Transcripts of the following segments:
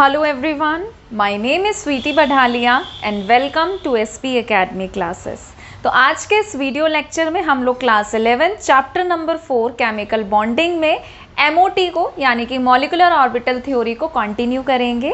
Hello everyone, my name is Sweety Badhalia and welcome to SP Academy classes। तो आज के इस video lecture में हम लोग class 11 chapter number 4 chemical bonding में MOT को यानी कि मॉलिक्यूलर ऑर्बिटल थ्योरी को कंटिन्यू करेंगे।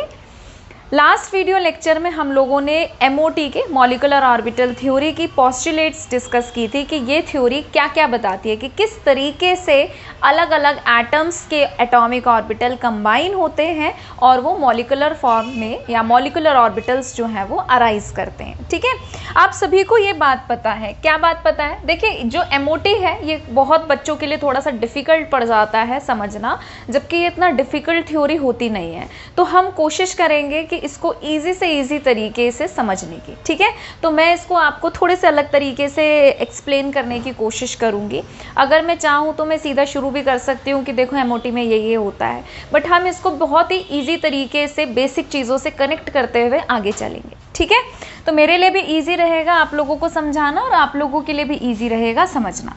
लास्ट वीडियो लेक्चर में हम लोगों ने MOT के मॉलिक्यूलर ऑर्बिटल थ्योरी की पोस्टुलेट्स डिस्कस की थी कि ये थ्योरी क्या क्या बताती है कि किस तरीके से अलग अलग एटम्स के एटॉमिक ऑर्बिटल कंबाइन होते हैं और वो मॉलिक्यूलर फॉर्म में या मॉलिक्यूलर ऑर्बिटल्स जो हैं वो अराइज करते हैं। ठीक है, आप सभी को ये बात पता है। क्या बात पता है? देखिए, जो MOT है ये बहुत बच्चों के लिए थोड़ा सा डिफ़िकल्ट पड़ जाता है समझना, जबकि ये इतना डिफ़िकल्ट थ्योरी होती नहीं है। तो हम कोशिश करेंगे कि इसको इजी से इजी तरीके से समझने की। ठीक है, तो मैं इसको आपको थोड़े से अलग तरीके से एक्सप्लेन करने की कोशिश करूंगी। अगर मैं चाहूँ तो मैं सीधा शुरू भी कर सकती हूँ कि देखो MOT में ये होता है, बट हम इसको बहुत ही इजी तरीके से बेसिक चीज़ों से कनेक्ट करते हुए आगे चलेंगे। ठीक है, तो मेरे लिए भी ईजी रहेगा आप लोगों को समझाना और आप लोगों के लिए भी ईजी रहेगा समझना।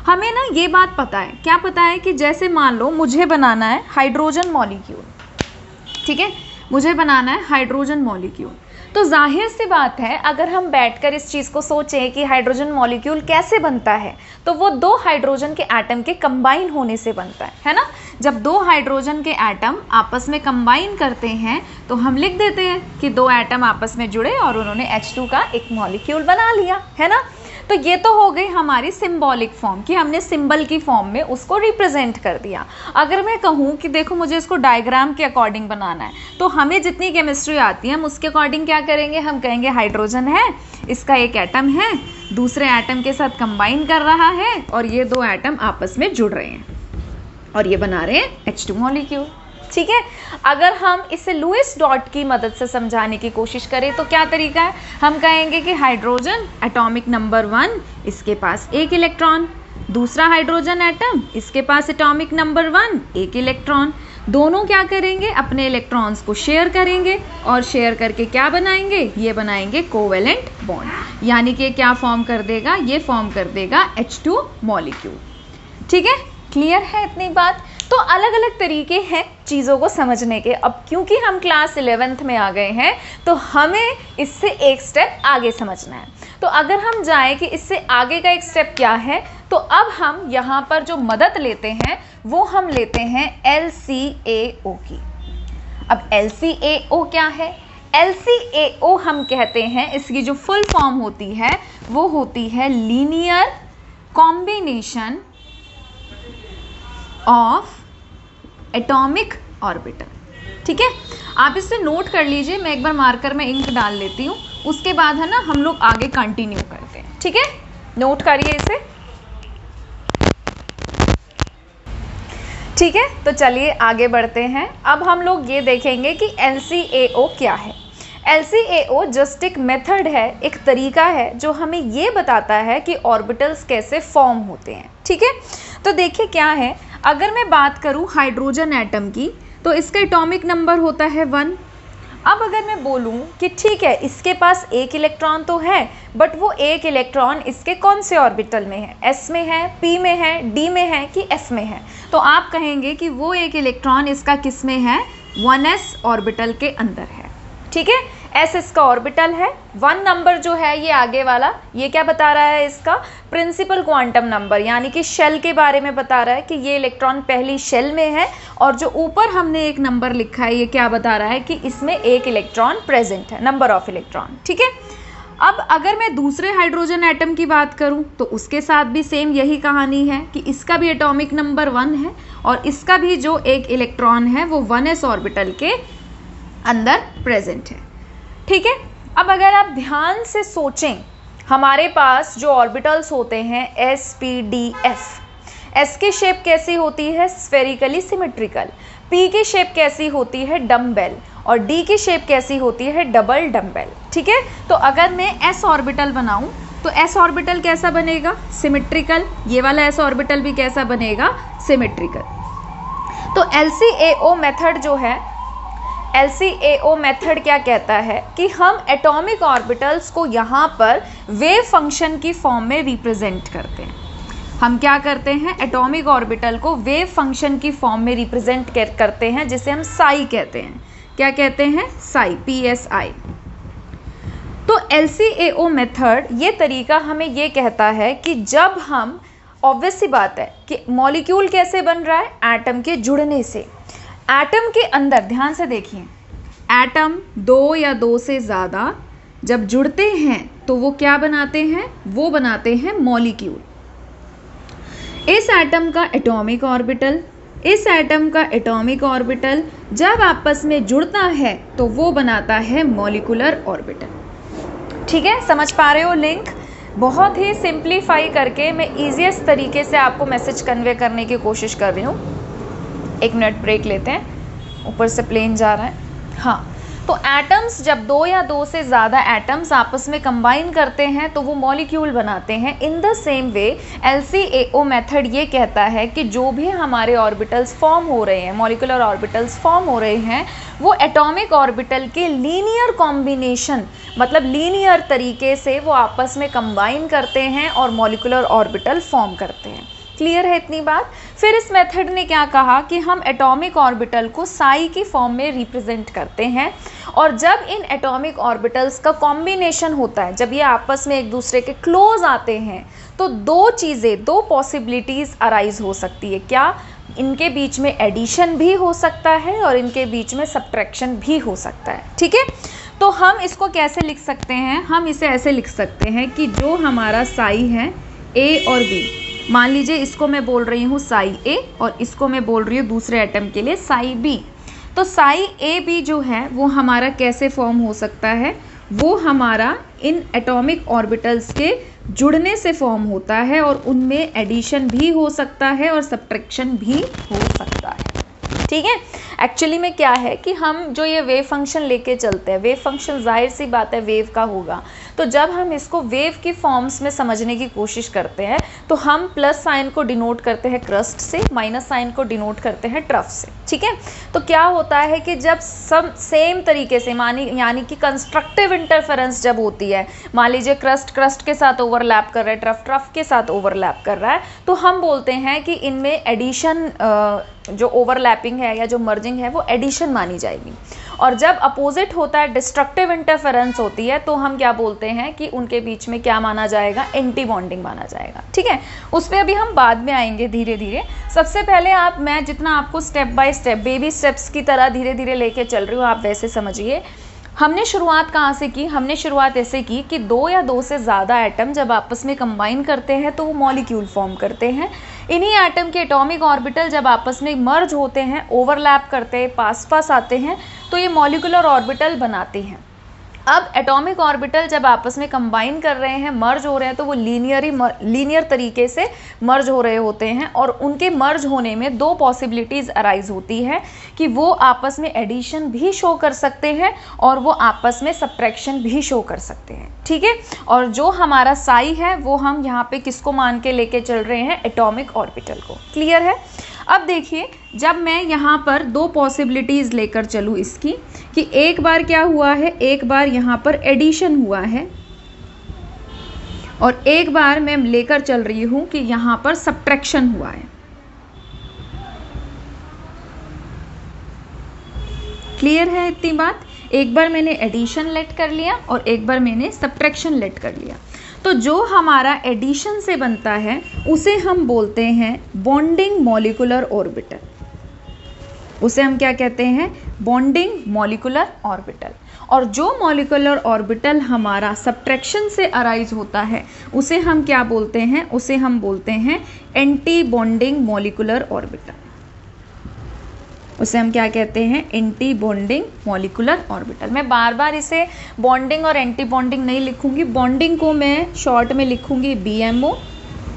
हमें ना ये बात पता है, क्या पता है कि जैसे मान लो मुझे बनाना है हाइड्रोजन मॉलिक्यूल। ठीक है, मुझे बनाना है हाइड्रोजन मॉलिक्यूल। तो जाहिर सी बात है, अगर हम बैठकर इस चीज़ को सोचें कि हाइड्रोजन मॉलिक्यूल कैसे बनता है, तो वो दो हाइड्रोजन के एटम के कंबाइन होने से बनता है ना। जब दो हाइड्रोजन के एटम आपस में कंबाइन करते हैं तो हम लिख देते हैं कि दो एटम आपस में जुड़े और उन्होंने H2 का एक मॉलिक्यूल बना लिया, है ना। तो ये तो हो गई हमारी सिंबॉलिक फॉर्म कि हमने सिंबल की फॉर्म में उसको रिप्रेजेंट कर दिया। अगर मैं कहूँ कि देखो मुझे इसको डायग्राम के अकॉर्डिंग बनाना है, तो हमें जितनी केमिस्ट्री आती है हम उसके अकॉर्डिंग क्या करेंगे, हम कहेंगे हाइड्रोजन है, इसका एक एटम है, दूसरे एटम के साथ कंबाइन कर रहा है और ये दो एटम आपस में जुड़ रहे हैं और ये बना रहे हैं H2 मॉलिक्यूल। ठीक है, अगर हम इसे लुईस डॉट की मदद से समझाने की कोशिश करें तो क्या तरीका है, हम कहेंगे कि हाइड्रोजन एटॉमिक नंबर 1, इसके पास एक इलेक्ट्रॉन, दूसरा हाइड्रोजन एटम, इसके पास एटॉमिक नंबर 1, एक इलेक्ट्रॉन। दोनों क्या करेंगे, अपने इलेक्ट्रॉन्स को शेयर करेंगे और शेयर करके क्या बनाएंगे, ये बनाएंगे कोवेलेंट बॉन्ड, यानी कि क्या फॉर्म कर देगा, ये फॉर्म कर देगा H2 मॉलिक्यूल। ठीक है, क्लियर है इतनी बात। तो अलग अलग तरीके हैं चीज़ों को समझने के। अब क्योंकि हम क्लास 11th में आ गए हैं तो हमें इससे एक स्टेप आगे समझना है। तो अगर हम जाएं कि इससे आगे का एक स्टेप क्या है, तो अब हम यहाँ पर जो मदद लेते हैं वो हम लेते हैं LCAO की। अब LCAO क्या है? LCAO हम कहते हैं, इसकी जो फुल फॉर्म होती है वो होती है linear combination of atomic orbital. ठीक है, आप इसे नोट कर लीजिए, मैं एक बार मार्कर में इंक डाल लेती हूँ, उसके बाद है ना हम लोग आगे कंटिन्यू करते हैं। ठीक है, नोट करिए इसे। ठीक है, तो चलिए आगे बढ़ते हैं। अब हम लोग ये देखेंगे कि LCAO क्या है। LCAO जस्ट एक मेथड है, एक तरीका है जो हमें ये बताता है कि ऑर्बिटल्स कैसे फॉर्म होते हैं। ठीक है, तो देखिए क्या है, अगर मैं बात करूं हाइड्रोजन एटम की तो इसका एटॉमिक नंबर होता है 1। अब अगर मैं बोलूं कि ठीक है इसके पास एक इलेक्ट्रॉन तो है, बट वो एक इलेक्ट्रॉन इसके कौन से ऑर्बिटल में है, S में है, P में है, D में है कि F में है, तो आप कहेंगे कि वो एक इलेक्ट्रॉन इसका किस में है, 1s ऑर्बिटल के अंदर है। ठीक है, S इसका ऑर्बिटल है, 1 नंबर जो है ये आगे वाला, ये क्या बता रहा है, इसका प्रिंसिपल क्वांटम नंबर यानी कि शेल के बारे में बता रहा है कि ये इलेक्ट्रॉन पहली शेल में है, और जो ऊपर हमने एक नंबर लिखा है ये क्या बता रहा है कि इसमें एक इलेक्ट्रॉन प्रेजेंट है, नंबर ऑफ इलेक्ट्रॉन। ठीक है, अब अगर मैं दूसरे हाइड्रोजन एटम की बात करूं तो उसके साथ भी सेम यही कहानी है कि इसका भी एटॉमिक नंबर 1 है और इसका भी जो एक इलेक्ट्रॉन है वो 1s ऑर्बिटल के अंदर प्रेजेंट है। ठीक है, अब अगर आप ध्यान से सोचें, हमारे पास जो ऑर्बिटल्स होते हैं S, P, D, F, S की शेप कैसी होती है, स्फेरिकली सिमेट्रिकल, P की शेप कैसी होती है, डम्बेल, और D की शेप कैसी होती है, डबल डम्बेल। ठीक है, तो अगर मैं S ऑर्बिटल बनाऊं तो S ऑर्बिटल कैसा बनेगा, सिमेट्रिकल, ये वाला S ऑर्बिटल भी कैसा बनेगा, सिमेट्रिकल। तो LCAO मेथड जो है, LCAO मेथड क्या कहता है कि हम एटॉमिक ऑर्बिटल्स को यहाँ पर वेव फंक्शन की फॉर्म में रिप्रेजेंट करते हैं। हम क्या करते हैं, एटॉमिक ऑर्बिटल को वेव फंक्शन की फॉर्म में रिप्रेजेंट करते हैं, जिसे हम साई कहते हैं। क्या कहते हैं, साई, PSI। तो LCAO मेथड ये तरीका हमें ये कहता है कि जब हम, ऑब्वियस सी बात है कि मॉलिक्यूल कैसे बन रहा है, एटम के जुड़ने से। एटम के अंदर ध्यान से देखिए, एटम 2 या 2 से ज़्यादा जब जुड़ते हैं तो वो क्या बनाते हैं, वो बनाते हैं मॉलिक्यूल। इस एटम का एटॉमिक ऑर्बिटल, इस एटम का एटॉमिक ऑर्बिटल जब आपस में जुड़ता है तो वो बनाता है मॉलिक्यूलर ऑर्बिटल। ठीक है, समझ पा रहे हो लिंक? बहुत ही सिंप्लीफाई करके मैं ईजीएस्ट तरीके से आपको मैसेज कन्वे करने की कोशिश कर रही हूँ। 1 मिनट ब्रेक लेते हैं, ऊपर से प्लेन जा रहा है। हाँ, तो एटम्स जब 2 या 2 से ज़्यादा एटम्स आपस में कंबाइन करते हैं तो वो मॉलिक्यूल बनाते हैं। In the same way LCAO method ये कहता है कि जो भी हमारे ऑर्बिटल्स फॉर्म हो रहे हैं, मॉलिक्यूलर ऑर्बिटल्स फॉर्म हो रहे हैं, वो एटॉमिक ऑर्बिटल के लीनियर कॉम्बिनेशन, मतलब लीनियर तरीके से वो आपस में कंबाइन करते हैं और मॉलिक्यूलर ऑर्बिटल फॉर्म करते हैं। क्लियर है इतनी बात? फिर इस मेथड ने क्या कहा कि हम एटॉमिक ऑर्बिटल को साई की फॉर्म में रिप्रेजेंट करते हैं, और जब इन एटॉमिक ऑर्बिटल्स का कॉम्बिनेशन होता है, जब ये आपस में एक दूसरे के क्लोज आते हैं, तो 2 चीज़ें, 2 पॉसिबिलिटीज़ अराइज हो सकती है। क्या? इनके बीच में एडिशन भी हो सकता है और इनके बीच में सब्ट्रैक्शन भी हो सकता है। ठीक है, तो हम इसको कैसे लिख सकते हैं? हम इसे ऐसे लिख सकते हैं कि जो हमारा साई है A और B, मान लीजिए इसको मैं बोल रही हूँ साई A और इसको मैं बोल रही हूँ दूसरे एटम के लिए साई B। तो साई AB जो है वो हमारा कैसे फॉर्म हो सकता है? वो हमारा इन एटॉमिक ऑर्बिटल्स के जुड़ने से फॉर्म होता है, और उनमें एडिशन भी हो सकता है और सब्ट्रैक्शन भी हो सकता है। ठीक है, एक्चुअली में क्या है कि हम जो ये वेव फंक्शन लेके चलते हैं, वेव फंक्शन जाहिर सी बात है वेव का होगा, तो जब हम इसको वेव की फॉर्म्स में समझने की कोशिश करते हैं तो हम प्लस साइन को डिनोट करते हैं क्रस्ट से, माइनस साइन को डिनोट करते हैं ट्रफ से। ठीक है, तो क्या होता है कि जब सब सेम तरीके से यानी कि कंस्ट्रक्टिव इंटरफेरेंस जब होती है, मान लीजिए क्रस्ट के साथ ओवरलैप कर रहा है, ट्रफ के साथ ओवरलैप कर रहा है, तो हम बोलते हैं कि इनमें एडिशन, जो ओवरलैपिंग है या जो मर्जिंग है वो एडिशन मानी जाएगी। और जब अपोजिट होता है, डिस्ट्रक्टिव इंटरफेरेंस होती है, तो हम क्या बोलते हैं कि उनके बीच में क्या माना जाएगा, एंटी बॉन्डिंग माना जाएगा। ठीक है, उस पर अभी हम बाद में आएंगे धीरे धीरे। सबसे पहले मैं जितना आपको step by step, baby steps की तरह धीरे धीरे लेके चल रही हूँ, आप वैसे समझिए। हमने शुरुआत कहाँ से की? हमने शुरुआत ऐसे की कि 2 या 2 से ज़्यादा एटम जब आपस में कंबाइन करते हैं तो वो मॉलिक्यूल फॉर्म करते हैं। इन्हीं एटम के एटॉमिक ऑर्बिटल जब आपस में मर्ज होते हैं, ओवरलैप करते हैं, पास आते हैं, तो ये मॉलिक्यूलर ऑर्बिटल बनाते हैं। अब एटॉमिक ऑर्बिटल जब आपस में कंबाइन कर रहे हैं, मर्ज हो रहे हैं, तो वो लीनियर तरीके से मर्ज हो रहे होते हैं, और उनके मर्ज होने में 2 पॉसिबिलिटीज़ अराइज होती है कि वो आपस में एडिशन भी शो कर सकते हैं और वो आपस में सब्ट्रैक्शन भी शो कर सकते हैं। ठीक है, और जो हमारा साई है वो हम यहाँ पे किसको मान के लेके चल रहे हैं? एटॉमिक ऑर्बिटल को। क्लियर है? अब देखिए, जब मैं यहाँ पर 2 पॉसिबिलिटीज़ लेकर चलूँ इसकी, कि एक बार क्या हुआ है, एक बार यहाँ पर एडिशन हुआ है और एक बार मैं लेकर चल रही हूँ कि यहाँ पर सब्ट्रैक्शन हुआ है। क्लियर है इतनी बात? एक बार मैंने एडिशन लेट कर लिया और एक बार मैंने सब्ट्रैक्शन लेट कर लिया। तो जो हमारा एडिशन से बनता है उसे हम बोलते हैं बॉन्डिंग मॉलिक्यूलर ऑर्बिटल। उसे हम क्या कहते हैं? Bonding molecular orbital. और जो मॉलिक्यूलर ऑर्बिटल हमारा सब्ट्रैक्शन से अराइज होता है उसे हम क्या बोलते हैं? उसे हम बोलते हैं एंटी बॉन्डिंग मॉलिक्यूलर ऑर्बिटल। उसे हम क्या कहते हैं? Anti bonding molecular orbital. मैं बार बार इसे बॉन्डिंग और एंटी बॉन्डिंग नहीं लिखूंगी। बॉन्डिंग को मैं शॉर्ट में लिखूंगी BMO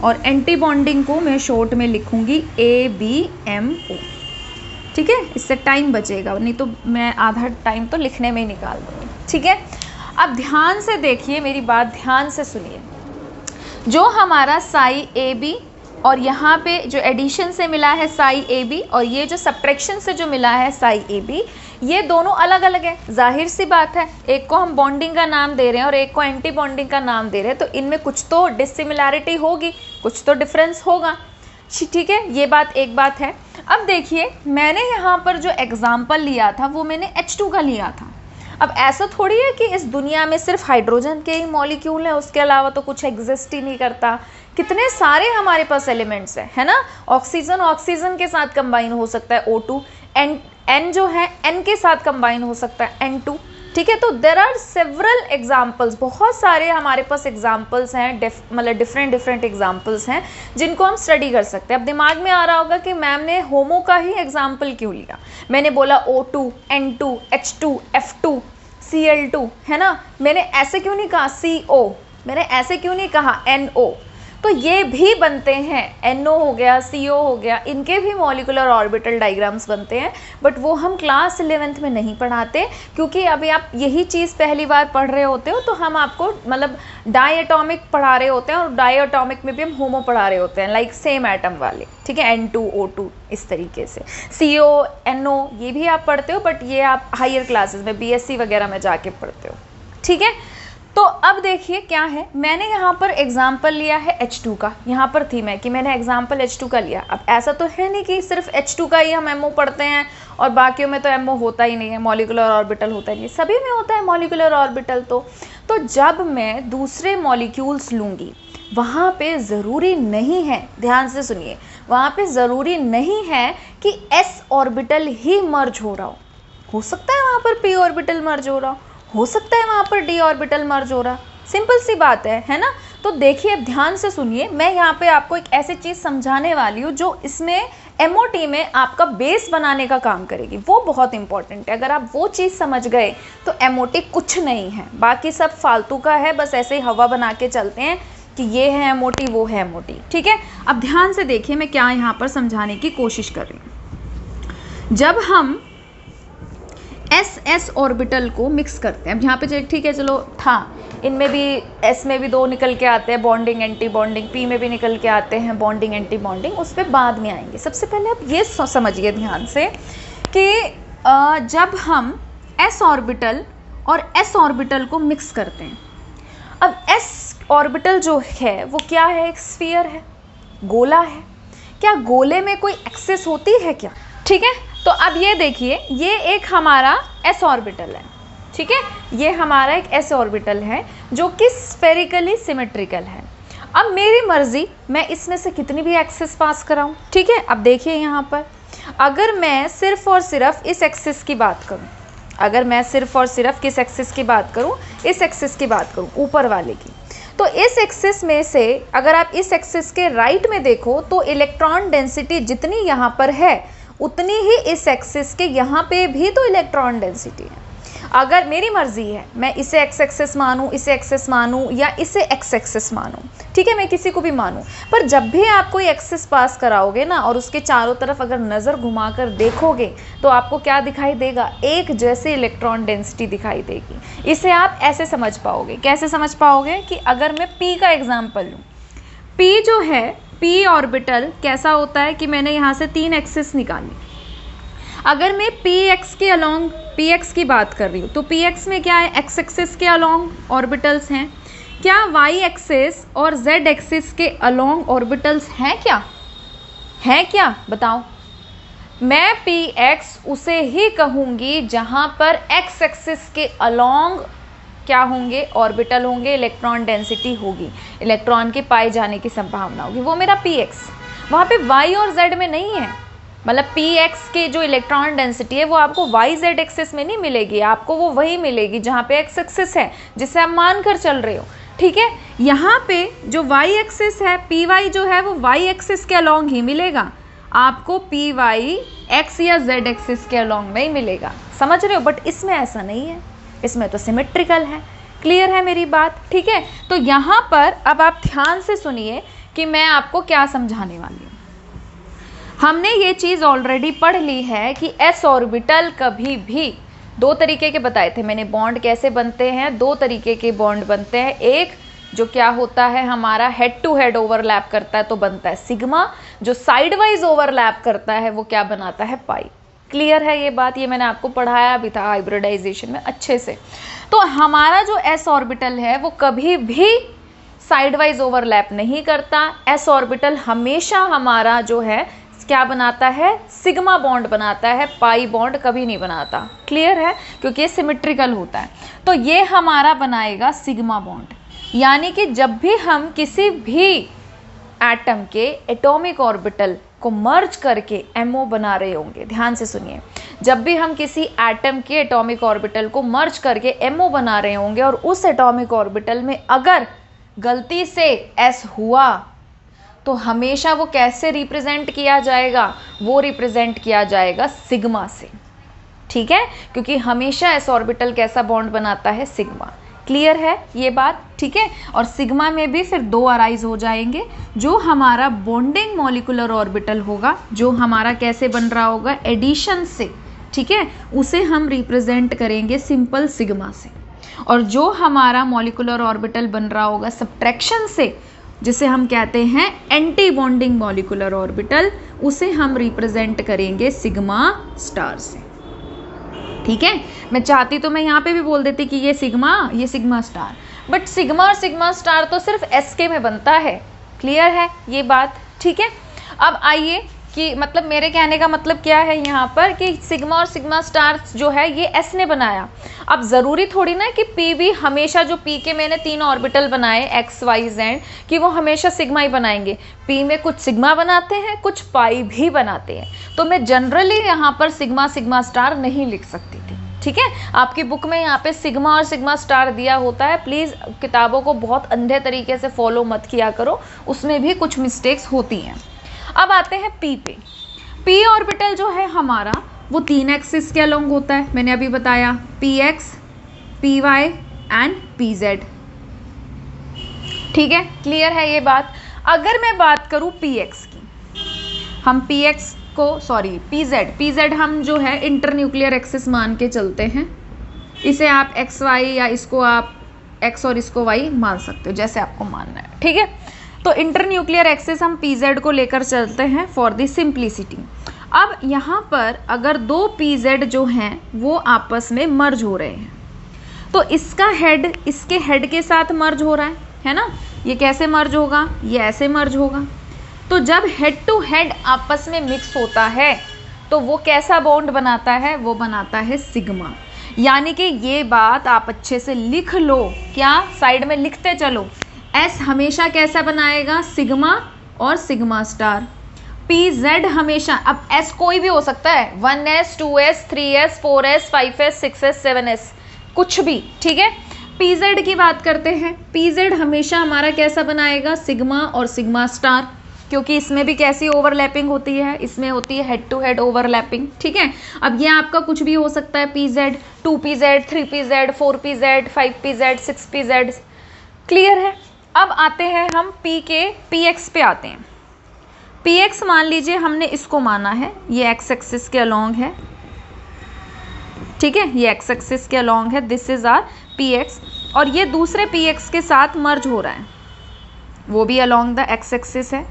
और एंटी बॉन्डिंग को मैं शॉर्ट में लिखूंगी ABMO। ठीक है, इससे टाइम बचेगा, नहीं तो मैं आधा टाइम तो लिखने में ही निकाल दूंगी। ठीक है, अब ध्यान से देखिए, मेरी बात ध्यान से सुनिए। जो हमारा साई AB और यहाँ पे जो एडिशन से मिला है साई AB, और ये जो सब्ट्रैक्शन से जो मिला है साई AB, ये दोनों अलग अलग है। जाहिर सी बात है, एक को हम बॉन्डिंग का नाम दे रहे हैं और एक को एंटी बॉन्डिंग का नाम दे रहे हैं, तो इनमें कुछ तो डिसिमिलैरिटी होगी, कुछ तो डिफरेंस होगा। ठीक है, ये बात एक बात है। अब देखिए मैंने यहाँ पर जो एग्जाम्पल लिया था वो मैंने H2 का लिया था। अब ऐसा थोड़ी है कि इस दुनिया में सिर्फ हाइड्रोजन के ही मॉलिक्यूल हैं, उसके अलावा तो कुछ एग्जिस्ट ही नहीं करता। कितने सारे हमारे पास एलिमेंट्स हैं, है ना। ऑक्सीजन ऑक्सीजन के साथ कंबाइन हो सकता है O2, N जो है N के साथ कंबाइन हो सकता है N2, ठीक है। तो देर आर सेवरल एग्जाम्पल्स, बहुत सारे हमारे पास एग्जाम्पल्स हैं, मतलब डिफरेंट एग्जाम्पल्स हैं जिनको हम स्टडी कर सकते हैं। अब दिमाग में आ रहा होगा कि मैम ने होमो का ही एग्जाम्पल क्यों लिया, मैंने बोला O2, N2, H2, F2, Cl2, है ना। मैंने ऐसे क्यों नहीं कहा CO, मैंने ऐसे क्यों नहीं कहा NO। तो ये भी बनते हैं, NO हो गया, CO हो गया, इनके भी मॉलिक्यूलर ऑर्बिटल डायग्राम्स बनते हैं, बट वो हम क्लास 11th में नहीं पढ़ाते, क्योंकि अभी आप यही चीज़ पहली बार पढ़ रहे होते हो। तो हम आपको मतलब डायटॉमिक पढ़ा रहे होते हैं, और डायटॉमिक में भी हम होमो पढ़ा रहे होते हैं, लाइक सेम एटम वाले, ठीक है, N2, O2 इस तरीके से। CO, NO ये भी आप पढ़ते हो, बट ये आप हायर क्लासेस में BSc वगैरह में जाके पढ़ते हो, ठीक है। तो अब देखिए क्या है, मैंने यहाँ पर एग्जाम्पल लिया है H2 का। यहाँ पर थी मैं कि मैंने एग्जाम्पल H2 का लिया। अब ऐसा तो है नहीं कि सिर्फ H2 का ही हम MO पढ़ते हैं और बाकियों में तो MO होता ही नहीं है, मॉलिक्यूलर ऑर्बिटल होता ही नहीं, सभी में होता है मॉलिक्यूलर ऑर्बिटल। तो जब मैं दूसरे मॉलिक्यूल्स लूँगी वहाँ पे ज़रूरी नहीं है, ध्यान से सुनिए, वहाँ पे ज़रूरी नहीं है कि S ऑर्बिटल ही मर्ज हो रहा हो सकता है वहाँ पर P ऑर्बिटल मर्ज हो सकता है वहाँ पर D ऑर्बिटल मर्ज हो रहा, सिंपल सी बात है ना। तो देखिए ध्यान से सुनिए, मैं यहाँ पे आपको एक ऐसी चीज़ समझाने वाली हूँ जो इसमें MOT में आपका बेस बनाने का काम करेगी, वो बहुत इंपॉर्टेंट है। अगर आप वो चीज़ समझ गए तो MOT कुछ नहीं है, बाकी सब फालतू का है, बस ऐसे ही हवा बना के चलते हैं कि ये है MOT वो है MOT, ठीक है। अब ध्यान से देखिए मैं क्या यहाँ पर समझाने की कोशिश कर रही हूँ। जब हम S ऑर्बिटल को मिक्स करते हैं, अब यहाँ पे ठीक है चलो था, इनमें भी S में भी 2 निकल के आते हैं बॉन्डिंग एंटी बॉन्डिंग, P में भी निकल के आते हैं बॉन्डिंग एंटी बॉन्डिंग, उस पर बाद में आएंगे। सबसे पहले आप ये समझिए ध्यान से कि जब हम S ऑर्बिटल और S ऑर्बिटल को मिक्स करते हैं, अब S ऑर्बिटल जो है वो क्या है, एक स्फीयर है, गोला है। क्या गोले में कोई एक्सिस होती है क्या, ठीक है। तो अब ये देखिए, ये एक हमारा S ऑर्बिटल है, ठीक है, ये हमारा एक S ऑर्बिटल है जो कि स्फेरिकली सिमेट्रिकल है। अब मेरी मर्जी मैं इसमें से कितनी भी एक्सिस पास कराऊं, ठीक है। अब देखिए यहाँ पर अगर मैं सिर्फ और सिर्फ इस एक्सिस की बात करूं, अगर मैं सिर्फ और सिर्फ किस एक्सिस की बात करूं, इस एक्सिस की बात करूं, ऊपर वाले की, तो इस एक्सिस में से अगर आप इस एक्सिस के राइट में देखो तो इलेक्ट्रॉन डेंसिटी जितनी यहाँ पर है उतनी ही इस एक्सिस के यहाँ पे भी तो इलेक्ट्रॉन डेंसिटी है। अगर मेरी मर्जी है मैं इसे एक्स एक्सिस मानूं, इसे एक्सिस मानूं या इसे एक्स एक्सिस मानूं, ठीक है, मैं किसी को भी मानूं, पर जब भी आप कोई एक्सिस पास कराओगे ना और उसके चारों तरफ अगर नज़र घुमाकर देखोगे तो आपको क्या दिखाई देगा, एक जैसे इलेक्ट्रॉन डेंसिटी दिखाई देगी। इसे आप ऐसे समझ पाओगे, कैसे समझ पाओगे कि अगर मैं P का एग्जाम्पल लूँ, P जो है P ऑर्बिटल कैसा होता है कि मैंने यहाँ से 3 एक्सिस निकाली। अगर मैं Px के अलोंग Px की बात कर रही हूँ तो Px में क्या है, x एक्सिस के अलोंग ऑर्बिटल्स हैं। क्या y एक्सिस और z एक्सिस के अलोंग ऑर्बिटल्स हैं क्या, हैं क्या, बताओ। मैं Px उसे ही कहूँगी जहाँ पर x एक्सिस के अलोंग क्या होंगे, ऑर्बिटल होंगे, इलेक्ट्रॉन डेंसिटी होगी, इलेक्ट्रॉन के पाए जाने की संभावना होगी, वो मेरा Px। वहाँ पे y और z में नहीं है, मतलब Px के जो इलेक्ट्रॉन डेंसिटी है वो आपको y z एक्सिस में नहीं मिलेगी, आपको वो वही मिलेगी जहाँ पे x एक्सिस है, जिसे आप मान कर चल रहे हो, ठीक है। यहाँ पे जो y एक्सिस है, Py जो है वो y एक्सिस के अलोंग ही मिलेगा, आपको Py x या z एक्सिस के अलोंग में ही मिलेगा, समझ रहे हो। बट इसमें ऐसा नहीं है, इसमें तो सिमेट्रिकल है, क्लियर है मेरी बात, ठीक है। तो यहाँ पर अब आप ध्यान से सुनिए कि मैं आपको क्या समझाने वाली हूँ। हमने ये चीज़ ऑलरेडी पढ़ ली है कि s ऑर्बिटल कभी भी 2 तरीके के बताए थे मैंने, बॉन्ड कैसे बनते हैं, 2 तरीके के बॉन्ड बनते हैं। एक जो क्या होता है हमारा हेड टू हेड ओवरलैप करता है तो बनता है सिग्मा, जो साइड वाइज ओवरलैप करता है वो क्या बनाता है, पाई। क्लियर है ये बात, ये मैंने आपको पढ़ाया भी था हाइब्रिडाइजेशन में अच्छे से। तो हमारा जो s ऑर्बिटल है वो कभी भी साइड वाइज ओवरलैप नहीं करता, s ऑर्बिटल हमेशा हमारा जो है क्या बनाता है, सिग्मा बॉन्ड बनाता है, पाई बॉन्ड कभी नहीं बनाता। क्लियर है, क्योंकि ये सिमेट्रिकल होता है। तो ये हमारा बनाएगा सिग्मा बॉन्ड, यानी कि जब भी हम किसी भी एटम के एटॉमिक ऑर्बिटल को मर्ज करके MO बना रहे होंगे, ध्यान से सुनिए, जब भी हम किसी एटम के एटॉमिक ऑर्बिटल को मर्ज करके MO बना रहे होंगे और उस एटॉमिक ऑर्बिटल में अगर गलती से S हुआ तो हमेशा वो कैसे रिप्रेजेंट किया जाएगा, वो रिप्रेजेंट किया जाएगा सिग्मा से। ठीक है, क्योंकि हमेशा S ऑर्बिटल कैसा बॉन्ड बनाता है, सिग्मा। क्लियर है ये बात, ठीक है। और सिग्मा में भी फिर 2 अराइज हो जाएंगे। जो हमारा बॉन्डिंग मॉलिक्यूलर ऑर्बिटल होगा, जो हमारा कैसे बन रहा होगा, एडिशन से, ठीक है, उसे हम रिप्रेजेंट करेंगे सिंपल सिग्मा से। और जो हमारा मॉलिक्यूलर ऑर्बिटल बन रहा होगा सब्ट्रैक्शन से, जिसे हम कहते हैं एंटी बॉन्डिंग मॉलिक्यूलर ऑर्बिटल, उसे हम रिप्रेजेंट करेंगे सिग्मा स्टार से। ठीक है, मैं चाहती तो मैं यहाँ पे भी बोल देती कि ये सिग्मा स्टार, बट सिग्मा और सिग्मा स्टार तो सिर्फ SK में बनता है। क्लियर है ये बात, ठीक है। अब आइए कि मतलब मेरे कहने का मतलब क्या है यहाँ पर कि सिग्मा और सिग्मा स्टार जो है ये S ने बनाया। अब ज़रूरी थोड़ी ना कि P भी हमेशा, जो P के मैंने 3 ऑर्बिटल बनाए X, Y, Z, कि वो हमेशा सिग्मा ही बनाएंगे। P में कुछ सिग्मा बनाते हैं, कुछ पाई भी बनाते हैं। तो मैं जनरली यहाँ पर सिग्मा स्टार नहीं लिख सकती थी। ठीक है, आपकी बुक में यहाँ पे सिग्मा और सिग्मा स्टार दिया होता है। प्लीज़ किताबों को बहुत अंधे तरीके से फॉलो मत किया करो, उसमें भी कुछ मिस्टेक्स होती हैं। अब आते हैं P पे। P ऑर्बिटल जो है हमारा वो 3 एक्सिस के अलोंग होता है, मैंने अभी बताया, PX, PY एंड PZ। ठीक है, क्लियर है ये बात। अगर मैं बात करूं PX की, हम PX को PZ हम जो है इंटरन्यूक्लियर एक्सिस मान के चलते हैं। इसे आप XY या इसको आप X और इसको Y मान सकते हो, जैसे आपको मानना है। ठीक है, तो इंटरन्यूक्लियर एक्सिस हम PZ को लेकर चलते हैं फॉर द सिंप्लिसिटी। अब यहाँ पर अगर 2 PZ जो हैं वो आपस में मर्ज हो रहे हैं, तो इसका हेड इसके हेड के साथ मर्ज हो रहा है ना। ये कैसे मर्ज होगा, ये ऐसे मर्ज होगा। तो जब हेड टू हेड आपस में मिक्स होता है तो वो कैसा बॉन्ड बनाता है, वो बनाता है सिग्मा। यानी कि ये बात आप अच्छे से लिख लो, क्या साइड में लिखते चलो। S हमेशा कैसा बनाएगा, सिग्मा और सिग्मा स्टार। PZ हमेशा, अब S कोई भी हो सकता है, 1S, 2S, 3S, 4S, 5S, 6S, 7S, कुछ भी। ठीक है, PZ की बात करते हैं। PZ हमेशा हमारा कैसा बनाएगा, सिग्मा और सिग्मा स्टार, क्योंकि इसमें भी कैसी ओवरलैपिंग होती है, इसमें होती है हेड टू हेड ओवरलैपिंग। ठीक है, अब ये आपका कुछ भी हो सकता है, PZ, 2PZ, 3PZ, 4PZ, 5PZ, 6PZ। Clear है। अब आते हैं हम P के PX पे आते हैं। PX मान लीजिए हमने इसको माना है, ये X एक्सिस के अलोंग है। ठीक है, ये X एक्सिस के अलोंग है, दिस इज आर PX, और ये दूसरे PX के साथ मर्ज हो रहा है, वो भी अलोंग द X एक्सिस है।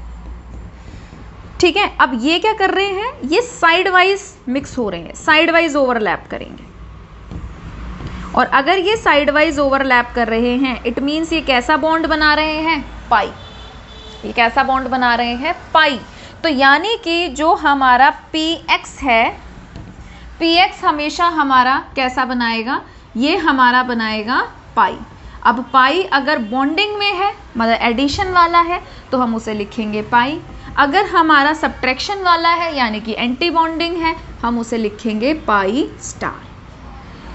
ठीक है, अब ये क्या कर रहे हैं, ये साइड वाइज मिक्स हो रहे हैं, साइड वाइज ओवरलैप करेंगे। और अगर ये साइड वाइज ओवरलैप कर रहे हैं, इट मीन्स ये कैसा बॉन्ड बना रहे हैं, पाई। ये कैसा बॉन्ड बना रहे हैं, पाई। तो यानी कि जो हमारा PX है, PX हमेशा हमारा कैसा बनाएगा, ये हमारा बनाएगा पाई। अब पाई अगर बॉन्डिंग में है, मतलब एडिशन वाला है, तो हम उसे लिखेंगे पाई। अगर हमारा सब्ट्रैक्शन वाला है, यानी कि एंटी बॉन्डिंग है, हम उसे लिखेंगे पाई स्टार।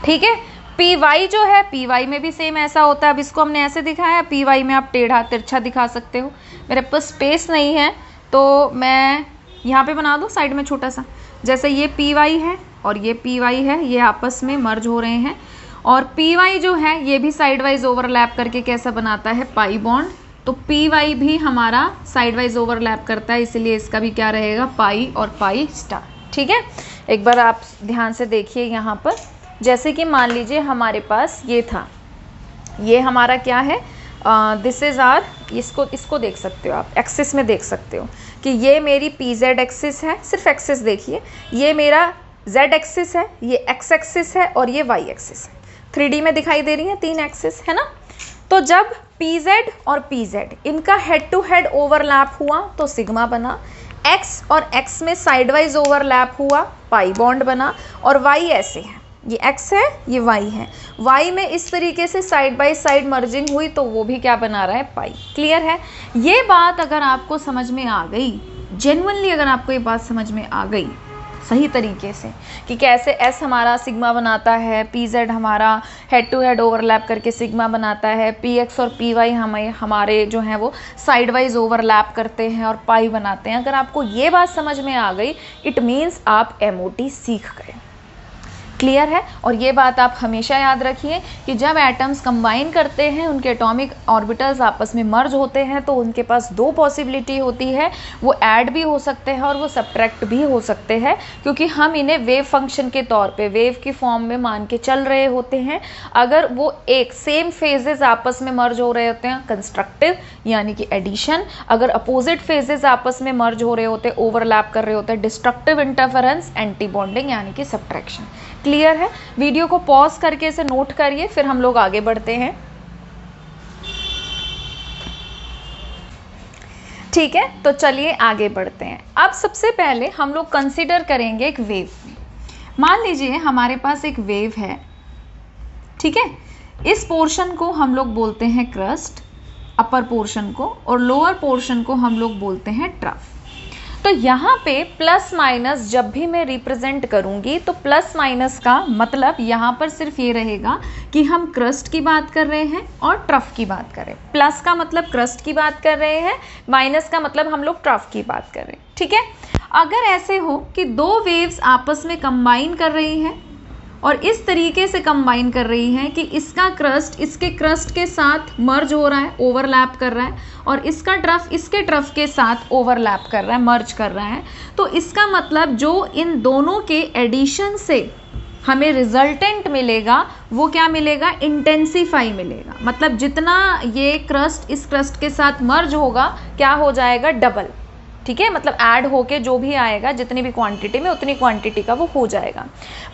ठीक है, PY जो है, PY में भी सेम ऐसा होता है। अब इसको हमने ऐसे दिखाया, PY में आप टेढ़ा तिरछा दिखा सकते हो। मेरे पास स्पेस नहीं है तो मैं यहाँ पे बना दूँ साइड में छोटा सा, जैसे ये PY है और ये PY है, ये आपस में मर्ज हो रहे हैं। और PY जो है ये भी साइड वाइज ओवरलैप करके कैसा बनाता है, पाई बॉन्ड। तो PY भी हमारा साइड वाइज ओवरलैप करता है, इसलिए इसका भी क्या रहेगा, पाई और पाई स्टार। ठीक है, एक बार आप ध्यान से देखिए यहाँ पर, जैसे कि मान लीजिए हमारे पास ये था, ये हमारा क्या है, दिस इज आर, इसको देख सकते हो आप, एक्सिस में देख सकते हो कि ये मेरी PZ एक्सिस है, सिर्फ एक्सिस देखिए, ये मेरा Z एक्सिस है, ये X एक्सिस है और ये Y एक्सिस है। 3D में दिखाई दे रही है, 3 एक्सिस है ना। तो जब PZ और PZ इनका हेड टू हेड ओवरलैप हुआ तो सिग्मा बना, X और X में साइडवाइज ओवरलैप हुआ, पाई बॉन्ड बना, और Y ऐसे है, ये X है, ये Y है, Y में इस तरीके से साइड बाय साइड मर्जिंग हुई तो वो भी क्या बना रहा है, पाई। क्लियर है? ये बात अगर आपको समझ में आ गई, जेन्युइनली अगर आपको ये बात समझ में आ गई सही तरीके से कि कैसे S हमारा सिग्मा बनाता है, PZ हमारा हेड टू हेड ओवरलैप करके सिग्मा बनाता है, PX और PY हमारे जो हैं वो साइड वाइज ओवरलैप करते हैं और पाई बनाते हैं, अगर आपको ये बात समझ में आ गई, इट मीन्स आप MOT सीख गए। क्लियर है? और ये बात आप हमेशा याद रखिए कि जब एटम्स कंबाइन करते हैं, उनके एटॉमिक ऑर्बिटल्स आपस में मर्ज होते हैं, तो उनके पास दो पॉसिबिलिटी होती है, वो ऐड भी हो सकते हैं और वो सब्ट्रैक्ट भी हो सकते हैं, क्योंकि हम इन्हें वेव फंक्शन के तौर पे वेव की फॉर्म में मान के चल रहे होते हैं। अगर वो एक सेम फेजेस आपस में मर्ज हो रहे होते हैं, कंस्ट्रक्टिव यानी कि एडिशन, अगर अपोजिट फेजेस आपस में मर्ज हो रहे होते हैं, ओवरलैप कर रहे होते हैं, डिस्ट्रक्टिव इंटरफेरेंस, एंटी बॉन्डिंग यानी कि सब्ट्रैक्शन। क्लियर है? वीडियो को पॉज करके इसे नोट करिए, फिर हम लोग आगे बढ़ते हैं। ठीक है, तो चलिए आगे बढ़ते हैं। अब सबसे पहले हम लोग कंसीडर करेंगे एक वेव। मान लीजिए हमारे पास एक वेव है, ठीक है, इस पोर्शन को हम लोग बोलते हैं क्रस्ट, अपर पोर्शन को, और लोअर पोर्शन को हम लोग बोलते हैं ट्रफ। तो यहाँ पे प्लस माइनस जब भी मैं रिप्रेजेंट करूंगी तो प्लस माइनस का मतलब यहाँ पर सिर्फ ये रहेगा कि हम क्रस्ट की बात कर रहे हैं और ट्रफ की बात कर रहे हैं। प्लस का मतलब क्रस्ट की बात कर रहे हैं, माइनस का मतलब हम लोग ट्रफ की बात कर रहे हैं। ठीक है, अगर ऐसे हो कि दो वेव्स आपस में कंबाइन कर रही हैं और इस तरीके से कंबाइन कर रही हैं कि इसका क्रस्ट इसके क्रस्ट के साथ मर्ज हो रहा है, ओवरलैप कर रहा है, और इसका ट्रफ इसके ट्रफ के साथ ओवरलैप कर रहा है, मर्ज कर रहा है, तो इसका मतलब जो इन दोनों के एडिशन से हमें रिजल्टेंट मिलेगा वो क्या मिलेगा, इंटेंसिफाई मिलेगा। मतलब जितना ये क्रस्ट इस क्रस्ट के साथ मर्ज होगा क्या हो जाएगा, डबल। ठीक है, मतलब ऐड होके जो भी आएगा जितनी भी क्वांटिटी में उतनी क्वांटिटी का वो हो जाएगा।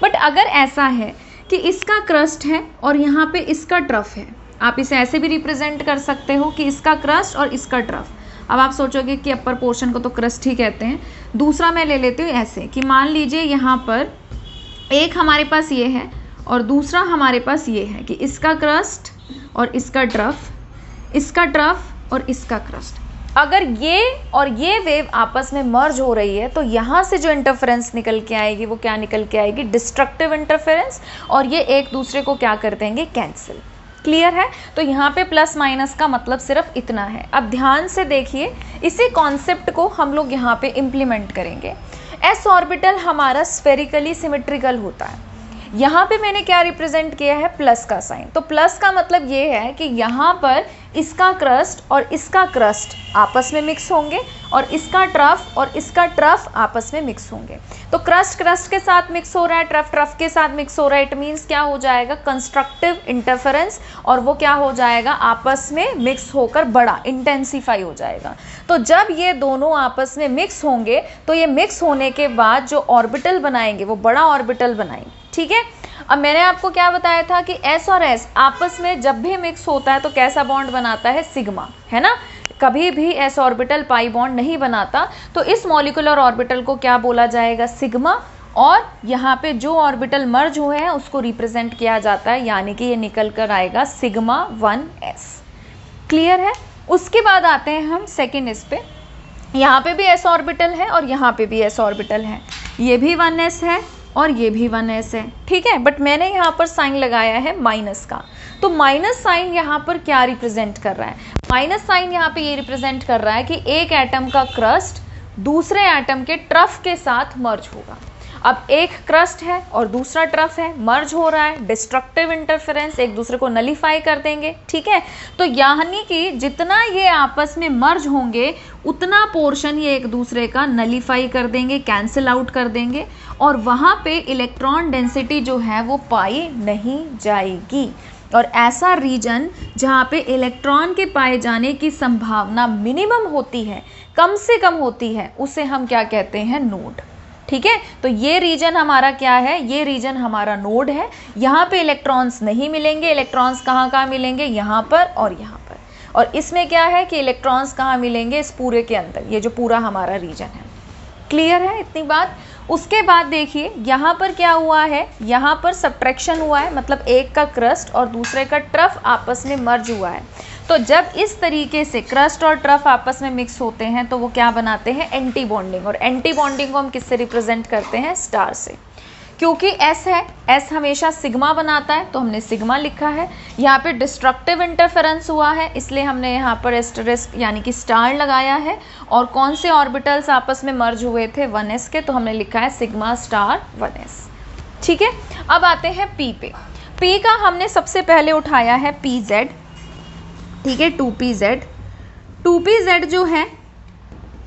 बट अगर ऐसा है कि इसका क्रस्ट है और यहाँ पे इसका ट्रफ है, आप इसे ऐसे भी रिप्रेजेंट कर सकते हो कि इसका क्रस्ट और इसका ट्रफ। अब आप सोचोगे कि अपर पोर्शन को तो क्रस्ट ही कहते हैं, दूसरा मैं ले लेती हूँ ऐसे कि मान लीजिए यहाँ पर एक हमारे पास ये है और दूसरा हमारे पास ये है कि इसका क्रस्ट और इसका ट्रफ, इसका ट्रफ और इसका क्रस्ट। अगर ये और ये वेव आपस में मर्ज हो रही है तो यहाँ से जो इंटरफेरेंस निकल के आएगी वो क्या निकल के आएगी, डिस्ट्रक्टिव इंटरफेरेंस, और ये एक दूसरे को क्या कर देंगे, कैंसिल। क्लियर है? तो यहाँ पे प्लस माइनस का मतलब सिर्फ इतना है। अब ध्यान से देखिए, इसी कॉन्सेप्ट को हम लोग यहाँ पे इम्प्लीमेंट करेंगे। एस ऑर्बिटल हमारा स्फेरिकली सिमेट्रिकल होता है। यहाँ पे मैंने क्या रिप्रेजेंट किया है, प्लस का साइन। तो प्लस का मतलब ये है कि यहाँ पर इसका क्रस्ट और इसका क्रस्ट आपस में मिक्स होंगे और इसका ट्रफ और इसका ट्रफ आपस में मिक्स होंगे। तो क्रस्ट क्रस्ट के साथ मिक्स हो रहा है, ट्रफ ट्रफ के साथ मिक्स हो रहा है। इट मीन्स क्या हो जाएगा, कंस्ट्रक्टिव इंटरफेरेंस, और वो क्या हो जाएगा, आपस में मिक्स होकर बड़ा इंटेंसिफाई हो जाएगा। तो जब ये दोनों आपस में मिक्स होंगे तो ये मिक्स होने के बाद जो ऑर्बिटल बनाएंगे वो बड़ा ऑर्बिटल बनाएंगे। ठीक है, अब मैंने आपको क्या बताया था कि S और S आपस में जब भी मिक्स होता है तो कैसा बॉन्ड बनाता है, सिग्मा, है ना। कभी भी S ऑर्बिटल पाई बॉन्ड नहीं बनाता। तो इस मॉलिक्यूलर ऑर्बिटल को क्या बोला जाएगा, सिग्मा, और यहाँ पे जो ऑर्बिटल मर्ज हुए हैं उसको रिप्रेजेंट किया जाता है, यानी कि ये निकल कर आएगा सिग्मा 1s। क्लियर है? उसके बाद आते हैं हम सेकेंड इस पे। यहाँ पे भी S ऑर्बिटल है और यहाँ पे भी S ऑर्बिटल है, ये भी 1s है और ये भी 1s है। ठीक है, बट मैंने यहाँ पर साइन लगाया है माइनस का। तो माइनस साइन यहाँ पर क्या रिप्रेजेंट कर रहा है, माइनस साइन यहाँ पे ये रिप्रेजेंट कर रहा है कि एक एटम का क्रस्ट दूसरे एटम के ट्रफ के साथ मर्ज होगा। अब एक क्रस्ट है और दूसरा ट्रफ है, मर्ज हो रहा है, डिस्ट्रक्टिव इंटरफेरेंस, एक दूसरे को नलीफाई कर देंगे। ठीक है, तो यानी कि जितना ये आपस में मर्ज होंगे उतना पोर्शन ये एक दूसरे का नलीफाई कर देंगे, कैंसिल आउट कर देंगे, और वहाँ पे इलेक्ट्रॉन डेंसिटी जो है वो पाई नहीं जाएगी। और ऐसा रीजन जहाँ पे इलेक्ट्रॉन के पाए जाने की संभावना मिनिमम होती है, कम से कम होती है, उसे हम क्या कहते हैं, नोड। ठीक है, तो ये रीजन हमारा क्या है, ये रीजन हमारा नोड है। यहाँ पे इलेक्ट्रॉन्स नहीं मिलेंगे, इलेक्ट्रॉन्स कहाँ मिलेंगे, यहाँ पर और यहाँ पर। और इसमें क्या है कि इलेक्ट्रॉन्स कहाँ मिलेंगे, इस पूरे के अंदर, ये जो पूरा हमारा रीजन है। क्लियर है इतनी बात। उसके बाद देखिए यहाँ पर क्या हुआ है, यहाँ पर सब्ट्रैक्शन हुआ है, मतलब एक का क्रस्ट और दूसरे का ट्रफ आपस में मर्ज हुआ है। तो जब इस तरीके से क्रस्ट और ट्रफ आपस में मिक्स होते हैं तो वो क्या बनाते हैं, एंटी बॉन्डिंग। और एंटी बॉन्डिंग को हम किससे रिप्रेजेंट करते हैं, स्टार से। क्योंकि एस है, एस हमेशा सिग्मा बनाता है तो हमने सिग्मा लिखा है। यहाँ पे डिस्ट्रक्टिव इंटरफेरेंस हुआ है इसलिए हमने यहाँ पर एस्टरिस्क यानी कि स्टार लगाया है। और कौन से ऑर्बिटल्स आपस में मर्ज हुए थे, 1s के, तो हमने लिखा है सिग्मा स्टार 1s। ठीक है, अब आते हैं पी पे। पी का हमने सबसे पहले उठाया है pz, ठीक है, 2pz। 2pz जो है,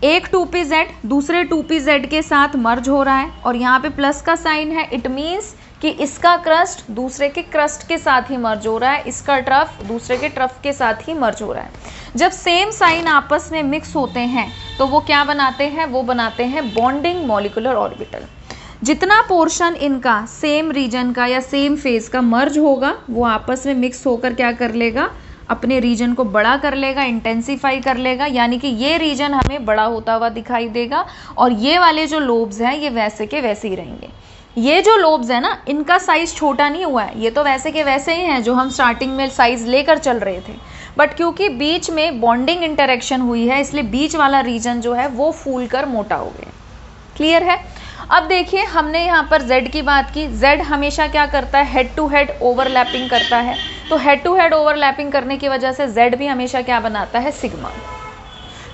एक 2pz दूसरे 2pz के साथ मर्ज हो रहा है और यहाँ पे प्लस का साइन है। इट मीन्स कि इसका क्रस्ट दूसरे के क्रस्ट के साथ ही मर्ज हो रहा है, इसका ट्रफ दूसरे के ट्रफ के साथ ही मर्ज हो रहा है। जब सेम साइन आपस में मिक्स होते हैं तो वो क्या बनाते हैं, वो बनाते हैं बॉन्डिंग मॉलिक्यूलर ऑर्बिटल। जितना पोर्शन इनका सेम रीजन का या सेम फेज का मर्ज होगा वो आपस में मिक्स होकर क्या कर लेगा, अपने रीजन को बड़ा कर लेगा, इंटेंसिफाई कर लेगा। यानी कि ये रीजन हमें बड़ा होता हुआ दिखाई देगा और ये वाले जो लोब्स हैं ये वैसे के वैसे ही रहेंगे। ये जो लोब्स है ना, इनका साइज छोटा नहीं हुआ है, ये तो वैसे के वैसे ही हैं जो हम स्टार्टिंग में साइज लेकर चल रहे थे। बट क्योंकि बीच में बॉन्डिंग इंटरेक्शन हुई है इसलिए बीच वाला रीजन जो है वो फूल कर मोटा हो गया। क्लियर है। अब देखिए हमने यहाँ पर Z की बात की। Z हमेशा क्या करता है, हेड टू हेड ओवरलैपिंग करता है। तो हेड टू हेड ओवरलैपिंग करने की वजह से Z भी हमेशा क्या बनाता है, सिग्मा।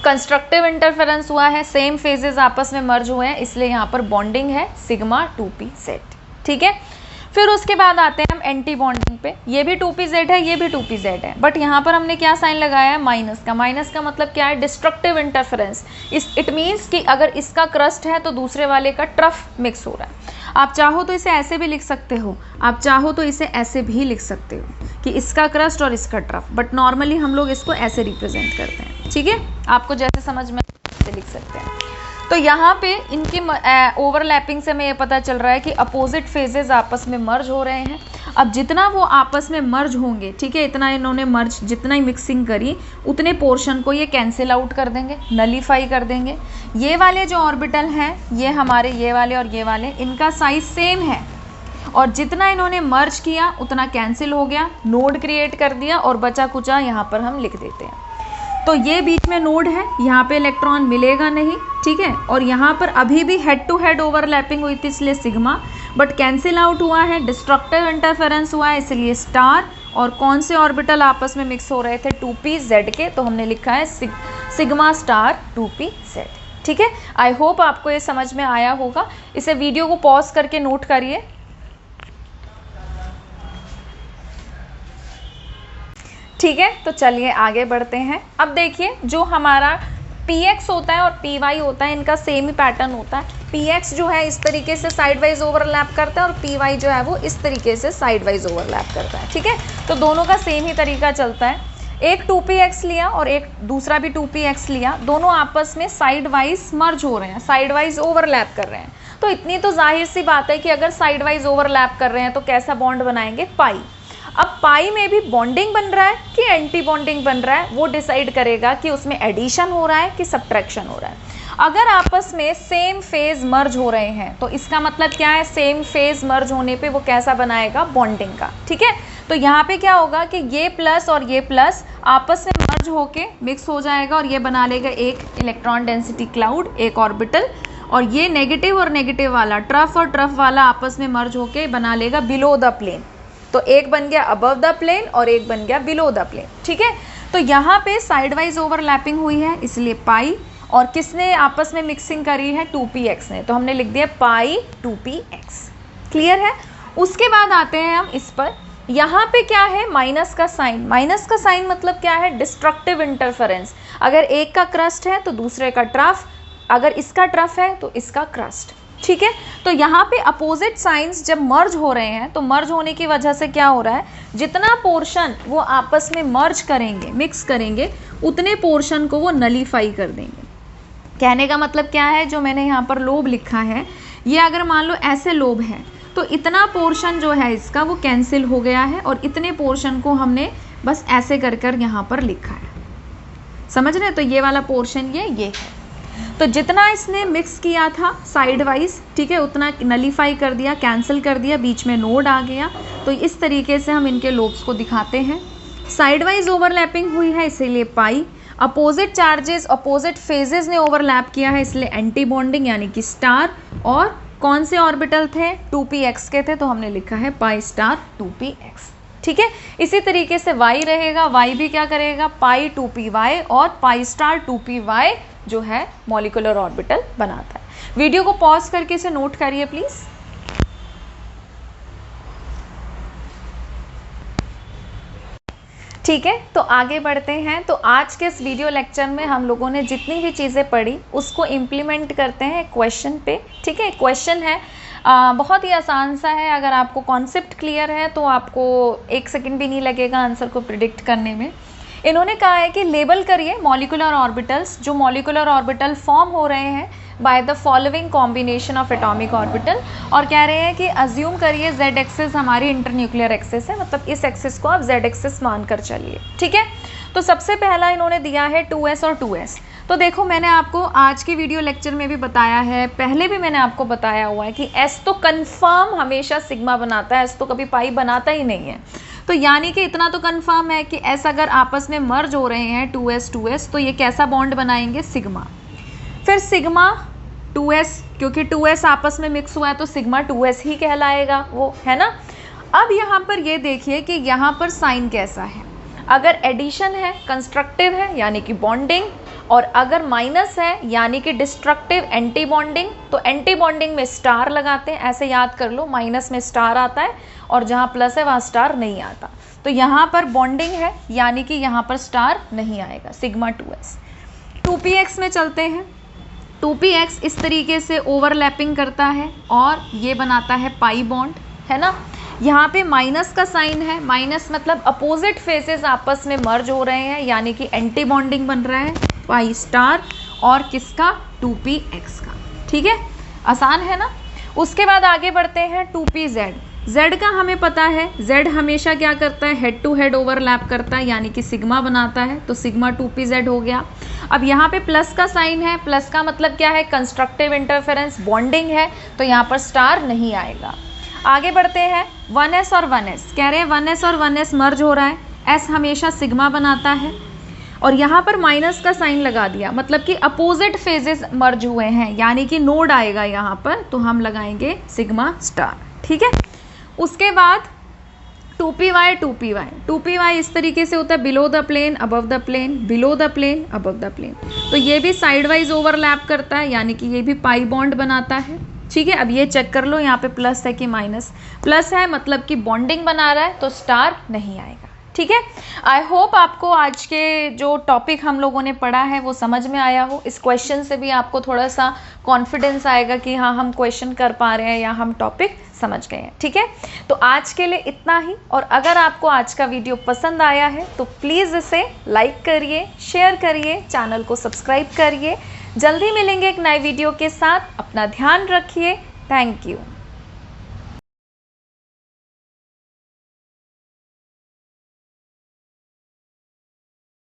कंस्ट्रक्टिव इंटरफेरेंस हुआ है, सेम फेजेस आपस में मर्ज हुए हैं इसलिए यहाँ पर बॉन्डिंग है सिग्मा 2pz। ठीक है, फिर उसके बाद आते हैं हम एंटी बॉन्डिंग पे। ये भी 2pz है, ये भी 2pz है, बट यहाँ पर हमने क्या साइन लगाया है, माइनस का। माइनस का मतलब क्या है, डिस्ट्रक्टिव इंटरफेरेंस। इट मीन्स कि अगर इसका क्रस्ट है तो दूसरे वाले का ट्रफ मिक्स हो रहा है। आप चाहो तो इसे ऐसे भी लिख सकते हो, आप चाहो तो इसे ऐसे भी लिख सकते हो कि इसका क्रस्ट और इसका ट्रफ, बट नॉर्मली हम लोग इसको ऐसे रिप्रेजेंट करते हैं। ठीक है, आपको जैसे समझ में ऐसे लिख सकते हैं। तो यहाँ पे इनकी ओवरलैपिंग से हमें ये पता चल रहा है कि अपोजिट फेजेस आपस में मर्ज हो रहे हैं। अब जितना वो आपस में मर्ज होंगे, ठीक है, इतना इन्होंने मर्ज, जितना ही मिक्सिंग करी उतने पोर्शन को ये कैंसिल आउट कर देंगे, नलीफाई कर देंगे। ये वाले जो ऑर्बिटल हैं, ये हमारे ये वाले और ये वाले, इनका साइज सेम है और जितना इन्होंने मर्ज किया उतना कैंसिल हो गया, नोड क्रिएट कर दिया और बचा कुचा यहाँ पर हम लिख देते हैं। तो ये बीच में नोड है, यहाँ पे इलेक्ट्रॉन मिलेगा नहीं। ठीक है, और यहाँ पर अभी भी हेड टू हेड ओवरलैपिंग हुई थी इसलिए सिग्मा, बट कैंसिल आउट हुआ है, डिस्ट्रक्टिव इंटरफेरेंस हुआ है इसलिए स्टार। और कौन से ऑर्बिटल आपस में मिक्स हो रहे थे, 2pz के, तो हमने लिखा है सिग्मा स्टार 2pz। ठीक है, आई होप आपको ये समझ में आया होगा। इसे वीडियो को पॉज करके नोट करिए। ठीक है, तो चलिए आगे बढ़ते हैं। अब देखिए जो हमारा px होता है और py होता है, इनका सेम ही पैटर्न होता है। px जो है इस तरीके से साइड वाइज ओवरलैप करता है और py जो है वो इस तरीके से साइड वाइज ओवरलैप करता है। ठीक है, तो दोनों का सेम ही तरीका चलता है। एक 2px लिया और एक दूसरा भी 2px लिया, दोनों आपस में साइड वाइज मर्ज हो रहे हैं, साइड वाइज ओवरलैप कर रहे हैं। तो इतनी तो जाहिर सी बात है कि अगर साइड वाइज ओवरलैप कर रहे हैं तो कैसा बॉन्ड बनाएंगे, पाई। अब पाई में भी बॉन्डिंग बन रहा है कि एंटी बॉन्डिंग बन रहा है, वो डिसाइड करेगा कि उसमें एडिशन हो रहा है कि सब्ट्रैक्शन हो रहा है। अगर आपस में सेम फेज मर्ज हो रहे हैं तो इसका मतलब क्या है, सेम फेज मर्ज होने पे वो कैसा बनाएगा, बॉन्डिंग का। ठीक है, तो यहाँ पे क्या होगा कि ये प्लस और ये प्लस आपस में मर्ज होके मिक्स हो जाएगा और ये बना लेगा एक इलेक्ट्रॉन डेंसिटी क्लाउड, एक ऑर्बिटल। और ये नेगेटिव और नेगेटिव वाला, ट्रफ और ट्रफ वाला आपस में मर्ज होके बना लेगा बिलो द प्लेन। तो एक बन गया अबव द प्लेन और एक बन गया बिलो द प्लेन। ठीक है, तो यहाँ पे साइड वाइज ओवरलैपिंग हुई है इसलिए पाई, और किसने आपस में मिक्सिंग करी है, 2px ने, तो हमने लिख दिया पाई 2px। क्लियर है। उसके बाद आते हैं हम इस पर, यहाँ पे क्या है, माइनस का साइन। माइनस का साइन मतलब क्या है, डिस्ट्रक्टिव इंटरफेरेंस। अगर एक का क्रस्ट है तो दूसरे का ट्रफ, अगर इसका ट्रफ है तो इसका क्रस्ट। ठीक है, तो यहाँ पे अपोजिट साइंस जब मर्ज हो रहे हैं तो मर्ज होने की वजह से क्या हो रहा है, जितना पोर्शन वो आपस में मर्ज करेंगे, मिक्स करेंगे, उतने पोर्शन को वो नलीफाई कर देंगे। कहने का मतलब क्या है, जो मैंने यहाँ पर लोब लिखा है, ये अगर मान लो ऐसे लोब है तो इतना पोर्शन जो है इसका वो कैंसिल हो गया है और इतने पोर्शन को हमने बस ऐसे कर कर यहाँ पर लिखा है। समझ रहे हैं, तो ये वाला पोर्शन ये है। तो जितना इसने मिक्स किया था साइड वाइज, ठीक है, उतना नलीफाई कर दिया, कैंसिल कर दिया, बीच में नोड आ गया। तो इस तरीके से हम इनके लोब्स को दिखाते हैं। साइड वाइज ओवरलैपिंग हुई है इसीलिए पाई। अपोजिट चार्जेस अपोजिट फेजेस ने ओवरलैप किया है इसलिए एंटी बॉन्डिंग यानी कि स्टार। और कौन से ऑर्बिटल थे? 2px के थे, तो हमने लिखा है पाई स्टार 2px। ठीक है, इसी तरीके से y रहेगा, y भी क्या करेगा? पाई 2py और पाई स्टार 2py जो है मॉलिक्यूलर ऑर्बिटल बनाता है। वीडियो को पॉज करके इसे नोट करिए प्लीज। ठीक है, तो आगे बढ़ते हैं। तो आज के इस वीडियो लेक्चर में हम लोगों ने जितनी भी चीज़ें पढ़ी उसको इम्प्लीमेंट करते हैं क्वेश्चन पे। ठीक है, क्वेश्चन है बहुत ही आसान सा है। अगर आपको कॉन्सेप्ट क्लियर है तो आपको 1 सेकंड भी नहीं लगेगा आंसर को प्रिडिक्ट करने में। इन्होंने कहा है कि लेबल करिए मॉलिक्यूलर ऑर्बिटल्स, जो मॉलिक्यूलर ऑर्बिटल फॉर्म हो रहे हैं by the following combination of atomic orbital. और कह रहे हैं कि अज्यूम करिए z एक्सिस हमारी इंटरन्यूक्लियर एक्सिस है, मतलब इस एक्सिस को आप z एक्सिस मानकर चलिए। ठीक है, तो सबसे पहला इन्होंने दिया है 2s और 2s। तो देखो, मैंने आपको आज की वीडियो लेक्चर में भी बताया है, पहले भी मैंने आपको बताया हुआ है कि s तो कंफर्म हमेशा सिग्मा बनाता है, s तो कभी पाई बनाता ही नहीं है। तो यानी कि इतना तो कंफर्म है कि s अगर आपस में मर्ज हो रहे हैं 2s 2s, तो ये कैसा बॉन्ड बनाएंगे? सिग्मा। फिर सिग्मा 2s, क्योंकि 2s आपस में मिक्स हुआ है तो सिग्मा 2s ही कहलाएगा वो, है ना। अब यहाँ पर ये देखिए कि यहाँ पर साइन कैसा है। अगर एडिशन है कंस्ट्रक्टिव है यानी कि बॉन्डिंग, और अगर माइनस है यानी कि डिस्ट्रक्टिव एंटी बॉन्डिंग, तो एंटी बॉन्डिंग में स्टार लगाते हैं। ऐसे याद कर लो, माइनस में स्टार आता है और जहाँ प्लस है वहाँ स्टार नहीं आता। तो यहाँ पर बॉन्डिंग है यानी कि यहाँ पर स्टार नहीं आएगा, सिग्मा 2s। 2px में चलते हैं। 2px इस तरीके से ओवरलैपिंग करता है और ये बनाता है पाई बॉन्ड, है ना। यहाँ पे माइनस का साइन है, माइनस मतलब अपोजिट फेसेस आपस में मर्ज हो रहे हैं यानी कि एंटी बॉन्डिंग बन रहा है, पाई स्टार और किसका? 2px का। ठीक है, आसान है ना। उसके बाद आगे बढ़ते हैं 2pz। z का हमें पता है, z हमेशा क्या करता है? हेड टू हेड ओवरलैप करता है यानी कि सिग्मा बनाता है, तो सिग्मा 2pz हो गया। अब यहाँ पे प्लस का साइन है, प्लस का मतलब क्या है? कंस्ट्रक्टिव इंटरफेरेंस, बॉन्डिंग है, तो यहाँ पर स्टार नहीं आएगा। आगे बढ़ते हैं 1s और 1s। कह रहे हैं 1s और 1s मर्ज हो रहा है, s हमेशा सिग्मा बनाता है और यहाँ पर माइनस का साइन लगा दिया, मतलब कि अपोजिट फेजेस मर्ज हुए हैं यानी कि नोड आएगा यहाँ पर, तो हम लगाएंगे सिग्मा स्टार। ठीक है, उसके बाद 2py इस तरीके से होता है, below the plane above the plane, below the plane above the plane. तो ये भी साइड वाइज ओवरलैप करता है यानी कि ये भी पाई बॉन्ड बनाता है। ठीक है, अब ये चेक कर लो यहाँ पे प्लस है कि माइनस। प्लस है मतलब कि बॉन्डिंग बना रहा है, तो स्टार नहीं आएगा। ठीक है, आई होप आपको आज के जो टॉपिक हम लोगों ने पढ़ा है वो समझ में आया हो। इस क्वेश्चन से भी आपको थोड़ा सा कॉन्फिडेंस आएगा कि हाँ, हम क्वेश्चन कर पा रहे हैं या हम टॉपिक समझ गए हैं। ठीक है, तो आज के लिए इतना ही। और अगर आपको आज का वीडियो पसंद आया है तो प्लीज़ इसे लाइक करिए, शेयर करिए, चैनल को सब्सक्राइब करिए। जल्दी मिलेंगे एक नए वीडियो के साथ। अपना ध्यान रखिए। Thank you.